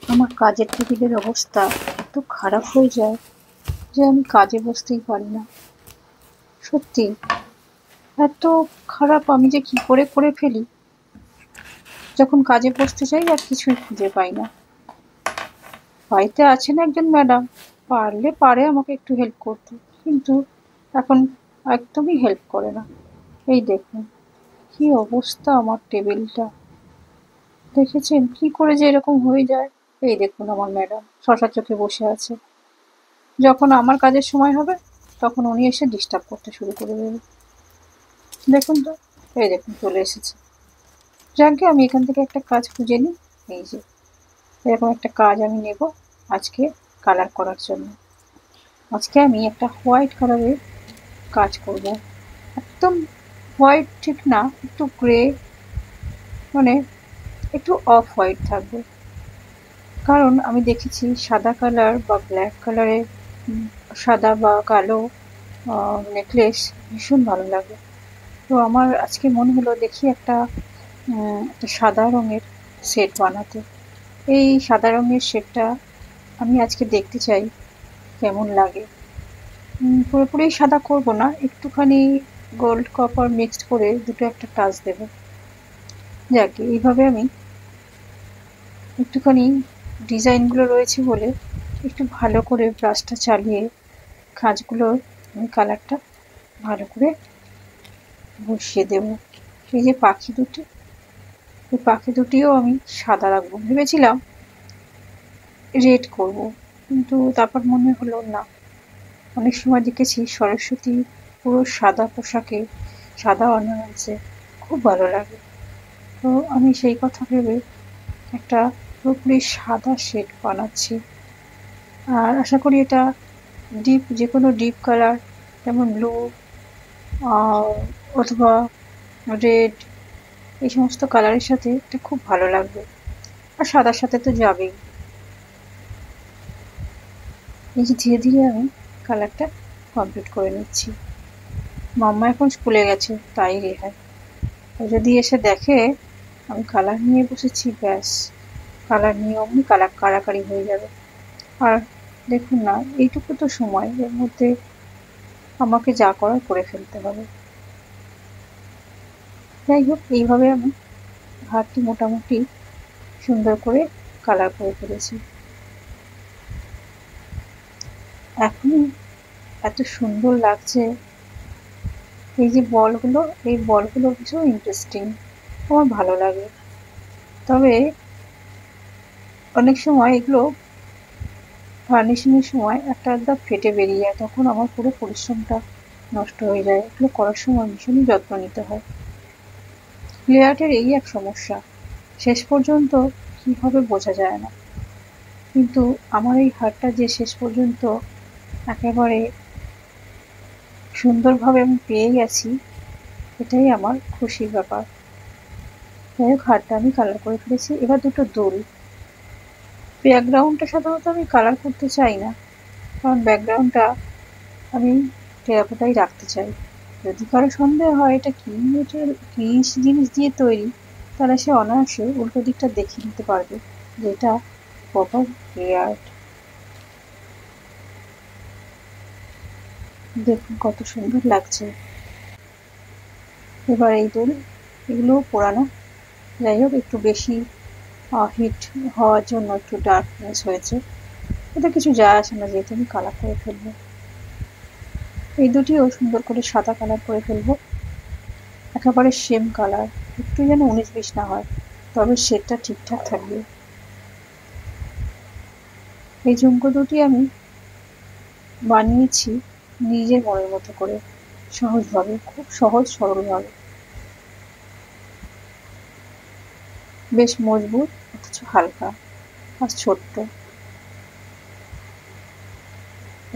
আমার কাজের টেবিলের অবস্থা এত খারাপ হয়ে যায় যে আমি কাজে বসতেই পারি না। সত্যি এত খারাপ আমি যে কি করে করে ফেলি, যখন কাজে বসতে চাই আর কিছুই খুঁজে পাই না। বাড়িতে আছেন একজন ম্যাডাম, পারে আমাকে একটু হেল্প করতে, কিন্তু এখন একদমই হেল্প করে না। এই দেখুন কি অবস্থা আমার টেবিলটা, দেখেছেন কি করে যে এরকম হয়ে যায়। এই দেখুন আমার ম্যাডাম শশা চোখে বসে আছে, যখন আমার কাজের সময় হবে তখন উনি এসে ডিস্টার্ব করতে শুরু করে দেবে। দেখুন তো, এই দেখুন চলে এসেছে। যাকে আমি এখান থেকে একটা কাজ খুঁজে নিই। এই যে এরকম একটা কাজ আমি নেব আজকে কালার করার জন্য। আজকে আমি একটা হোয়াইট কালারের কাজ করব। একদম হোয়াইট ঠিক না, একটু গ্রে, মানে একটু অফ হোয়াইট থাকবে। কারণ আমি দেখেছি সাদা কালার বা ব্ল্যাক কালারের, সাদা বা কালো নেকলেস ভীষণ ভালো লাগে। তো আমার আজকে মনে হলো দেখি একটা সাদা রঙের সেট বানাতে। এই সাদা রঙের সেটটা আমি আজকে দেখতে চাই কেমন লাগে। পুরোপুরি সাদা করব না, একটুখানি গোল্ড কপার মিক্সড করে দুটো একটা টাচ দেবো। যাকে এইভাবে আমি একটুখানি ডিজাইনগুলো রয়েছে বলে একটু ভালো করে ব্রাশটা চালিয়ে কাজগুলো আমি কালারটা ভালো করে বসিয়ে দেব। এই যে পাখি দুটি, এই পাখি দুটিও আমি সাদা রাখবো ভেবেছিলাম, রেড করব, কিন্তু তারপর মনে হলো না। অনেক সময় দেখেছি সরস্বতী পুরো সাদা পোশাকে, সাদা অর্নামেন্টসে খুব ভালো লাগে। তো আমি সেই কথা ভেবে একটা পুরোপুরি সাদা শেড বানাচ্ছি। আর আশা করি এটা ডিপ, যে কোনো ডিপ কালার যেমন ব্লু অথবা রেড, এই সমস্ত কালারের সাথে এটা খুব ভালো লাগবে। আর সাদার সাথে তো যাবেই। এই যে ধীরে ধীরে আমি কালারটা কমপ্লিট করে নিচ্ছি। মাম্মা এখন স্কুলে গেছে তাই রেহাই। ও যদি এসে দেখে আমি কালার নিয়ে বসেছি, ব্যাস কালার নিয়ে অমনি কালার কাড়াকাড়ি হয়ে যাবে। আর দেখুন না, এইটুকু তো সময়, এর মধ্যে আমাকে যা করার করে ফেলতে হবে। যাই হোক, এইভাবে আমি ঘরটি মোটামুটি সুন্দর করে কালার করে ফেলেছি। এখনই এত সুন্দর লাগছে। এই যে বলগুলো, এই বলগুলো ভীষণ ইন্টারেস্টিং, আমার ভালো লাগে। তবে অনেক সময় এগুলো ফার্নিশিংয়ের সময় একটা আধটা ফেটে বেরিয়ে যায়, তখন আমার পুরো পরিশ্রমটা নষ্ট হয়ে যায়। এগুলো করার সময় ভীষণই যত্ন নিতে হয়। ক্লে আর্টের এই এক সমস্যা, শেষ পর্যন্ত কি হবে বোঝা যায় না। কিন্তু আমার এই হারটা যে শেষ পর্যন্ত একেবারে সুন্দরভাবে আমি পেয়ে গেছি, এটাই আমার খুশির ব্যাপার। যাই হোক, হারটা আমি কালার করে ফেলেছি। এবার দুটো দুল। ব্যাকগ্রাউন্ডটা সাধারণত আমি কালার করতে চাই না, কারণ ব্যাকগ্রাউন্ডটা আমি টেরাকোটাই রাখতে চাই। যদি কারো সন্দেহ হয় এটা কি মেটেরিয়াল, কি জিনিস দিয়ে তৈরি, তাহলে সে অনায়াসে উল্টো দিকটা দেখে নিতে পারবে যে এটা প্রপার ক্লে আর্ট। দেখুন কত সুন্দর লাগছে। এবার এই দুল, এগুলোও পোড়ানো। যাই হোক, একটু বেশি হিট হওয়ার জন্য একটু ডার্কনেস হয়েছে, এটা কিছু যায় আসে না, যেহেতু আমি কালার করে ফেলবো। এই দুটিও সুন্দর করে সাদা কালার করে ফেলবো, একেবারে সেম কালার, একটু যেন 19-20 না হয়, তবে শেডটা ঠিকঠাক থাকবে। এই ঝুমকো দুটি আমি বানিয়েছি নিজের মনের মতো করে, সহজভাবে, খুব সহজ সরলভাবে। বেশ মজবুত অথচ হালকা আর ছোট্ট।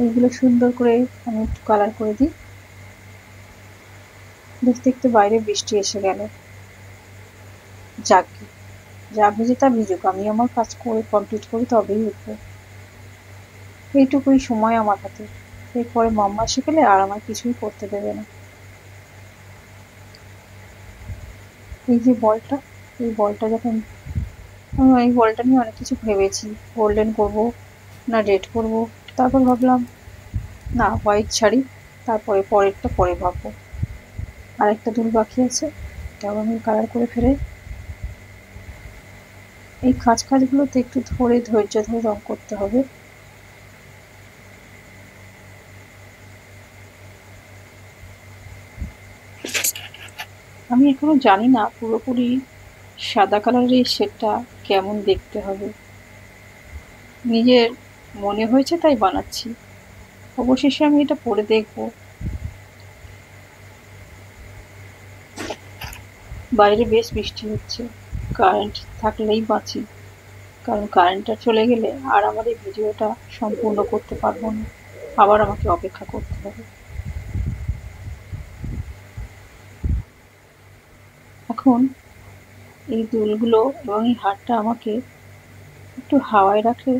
এইগুলো সুন্দর করে আমি একটু কালার করে দিই। দেখতে দেখতে বাইরে বৃষ্টি এসে গেল। যাকগে, যা ভিজে তা ভিজুক, আমি আমার কাজ করে কমপ্লিট করি তবেই উঠবো। এইটুকুই সময় আমার হাতে, এরপরে মাম্মা এসে গেলে আর আমার কিছুই করতে দেবে না। এই যে বলটা, এই বলটা যখন আমি এই বলটা নিয়ে অনেক কিছু ভেবেছি, গোল্ডেন করব না রেড করব। তারপর ভাবলাম না, হোয়াইট ছাড়ি, তারপরে পরেরটা পরে ভাববো। আর একটা দুল বাকি আছে, এটাও আমি কালার করে ফেলে। এই কাজগুলোতে একটু ধৈর্য ধরে রং করতে হবে। আমি এখনো জানি না পুরোপুরি সাদা কালারের এই শেডটা কেমন দেখতে হবে। নিজের মনে হয়েছে তাই বানাচ্ছি, অবশেষে আমি এটা পরে দেখব। বাইরে বেশ বৃষ্টি হচ্ছে, কারেন্ট থাকলেই বাঁচি, কারণ কারেন্টটা চলে গেলে আর আমার এই ভিডিওটা সম্পূর্ণ করতে পারবো না, আবার আমাকে অপেক্ষা করতে হবে। এখন এই দুলগুলো এবং এই হারটা আমাকে একটু হাওয়ায় রাখলে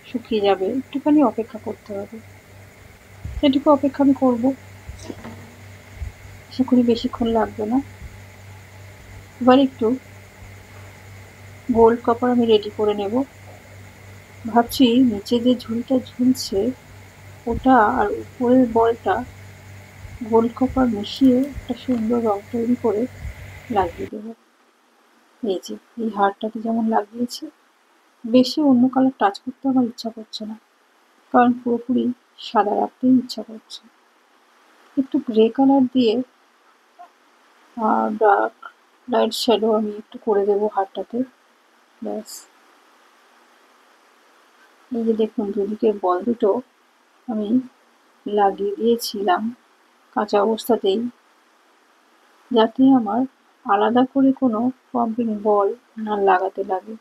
শুকিয়ে যাবে, একটুখানি অপেক্ষা করতে হবে। সেটুকু অপেক্ষা আমি করবো, আশা করি বেশিক্ষণ লাগবে না। এবার একটু গোল্ড কপার আমি রেডি করে নেব। ভাবছি নিচে যে ঝুলটা ঝুলছে ওটা আর উপরের বলটা গোল্ড কপার মিশিয়ে একটা সুন্দর রং তৈরি করে লাগিয়ে দেবো। এই যে এই হারটাতে যেমন লাগিয়েছি, বেশি অন্য কালার টাচ করতে আমার ইচ্ছা করছে না, কারণ পুরোপুরি সাদা রাখতেই ইচ্ছা করছে। একটু গ্রে কালার দিয়ে ডার্ক লাইট শ্যাডো আমি একটু করে দেবো হারটাতে, ব্যাস। এই যে দেখুন দুদিকের বল দুটো আমি লাগিয়ে দিয়েছিলাম কাঁচা অবস্থাতেই, যাতে আমার আলাদা করে কোনো পাম্পিং বল না লাগাতে লাগে।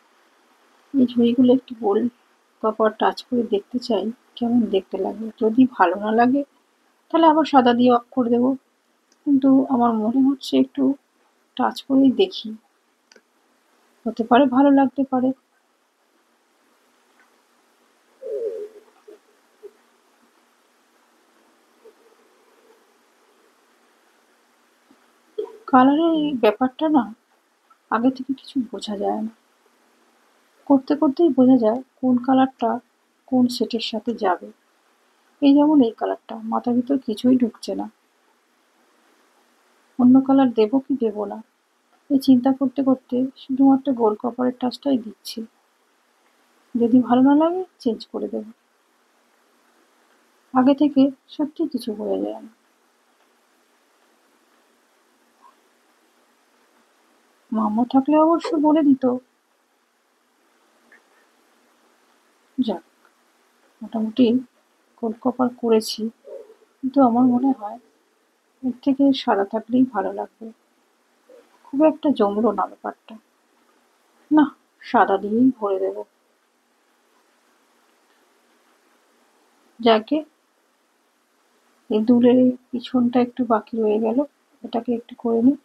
এই ঝুড়িগুলো একটু গোল্ড কপার টাচ করে দেখতে চাই কেমন দেখতে লাগে। যদি ভালো না লাগে তাহলে আবার সাদা দিয়ে অফ করে দেবো, কিন্তু আমার মনে হচ্ছে একটু টাচ করেই দেখি, হতে পারে ভালো লাগতে পারে। কালারের এই ব্যাপারটা না আগে থেকে কিছু বোঝা যায় না, করতে করতেই বোঝা যায় কোন কালারটা কোন সেটের সাথে যাবে। এই যেমন এই কালারটা মাথার ভিতর কিছুই ঢুকছে না, অন্য কালার দেবো কি দেবো না এই চিন্তা করতে করতে শুধুমাত্র গোল্ড কপারের টাচটাই দিচ্ছি। যদি ভালো না লাগে চেঞ্জ করে দেবো। আগে থেকে সত্যি কিছু বোঝা যায় না। মামা থাকলে অবশ্য বলে দিত। যাক, মোটামুটি গোল্ড কপার করেছি, কিন্তু আমার মনে হয় এর থেকে সাদা থাকলেই ভালো লাগবে। খুব একটা জমলো না ব্যাপারটা, না সাদা দিয়েই ভরে দেব। যাকে এই দুলের এই পিছনটা একটু বাকি রয়ে গেল, এটাকে একটু করে নিই।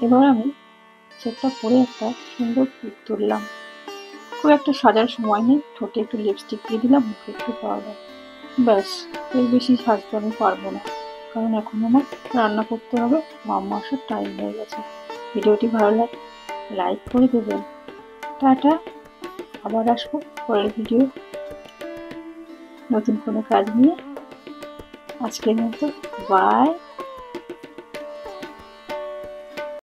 এবার আমি সেটটা পরে একটা সুন্দর ক্লিপ তুললাম। খুব একটা সাজার সময় নেই, ঠোঁটে একটু লিপস্টিক দিয়ে দিলাম, মুখে একটু পাউডার, ব্যাস। এর বেশি সাজতে আমি পারবো না, কারণ এখন আমার রান্না করতে হবে, মাম্মা আসার টাইম হয়ে গেছে। ভিডিওটি ভালো লাগে লাইক করে দেবেন। টাটা, আবার আসবো পরের ভিডিও নতুন কোনো কাজ নিয়ে। আজকের মতো বাই।